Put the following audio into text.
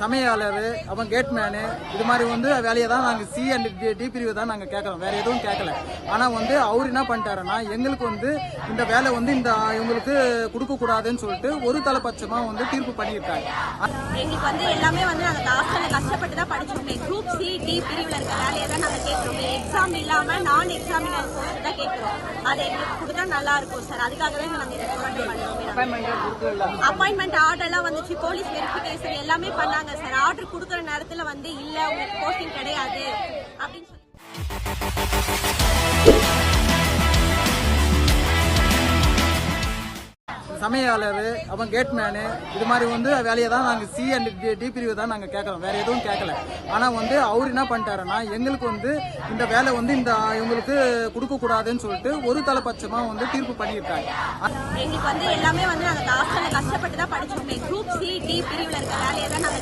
சமையலாளர், அப்புறம் கேட்மேனு, இது மாதிரி வந்து வேலையை தான் நாங்கள் சி அண்ட் டி பிரிவு தான் நாங்கள் கேட்குறோம், வேற எதுவும் கேட்கல. ஆனால் வந்து அவர் என்ன பண்ணிட்டாருன்னா, எங்களுக்கு வந்து இந்த வேலை வந்து இந்த இவங்களுக்கு கொடுக்கக்கூடாதுன்னு சொல்லிட்டு ஒரு தலைபட்சமாக வந்து தீர்ப்பு பண்ணியிருக்காங்க. எங்களுக்கு வந்து எல்லாமே வந்து நாங்கள் ஹாஸ்டலில் கஷ்டப்பட்டு தான் படிச்சோமே. குரூப் சி டி பிரிவில் இருக்க வேலையை தான் நாங்கள் கேட்குறோமே. எக்ஸாம் இல்லாமல் நான் எக்ஸாமினர் போஸ்ட் தான் கேட்குறோம். அதை எங்களுக்கு கொடுத்தா நல்லா இருக்கும் சார். அதுக்காக தான் நாங்கள் இதை போராட்டம் பண்ணுறோம். அப்பாயின்மெண்ட் ஆர்டர்லாம் வந்துச்சு, போலீஸ் வெரிஃபிகேஷன் எல்லாமே பண்ணாங்க சார். ஆர்டர் கொடுக்குற நேரத்தில் வந்து இல்லை உங்களுக்கு போஸ்டிங் கிடையாது அப்படின்னு சொல்லி சமையலாளர், அப்புறம் கேட்மேனு, இது மாதிரி வந்து வேலையை தான் நாங்கள் சி அண்ட் டி பிரிவு தான் நாங்கள் கேட்குறோம், வேற எதுவும் கேட்கல. ஆனால் வந்து அவர் என்ன பண்ணிட்டாருன்னா, எங்களுக்கு வந்து இந்த வேலை வந்து இந்த இவங்களுக்கு கொடுக்கக்கூடாதுன்னு சொல்லிட்டு ஒரு தலைபட்சமாக வந்து தீர்ப்பு பண்ணியிருக்காங்க. எங்களுக்கு வந்து எல்லாமே வந்து நாங்கள் ஹாஸ்டலில் கஷ்டப்பட்டு தான் படிச்சோமே. குரூப் சி டி பிரிவில் இருக்க வேலையை தான் நாங்கள்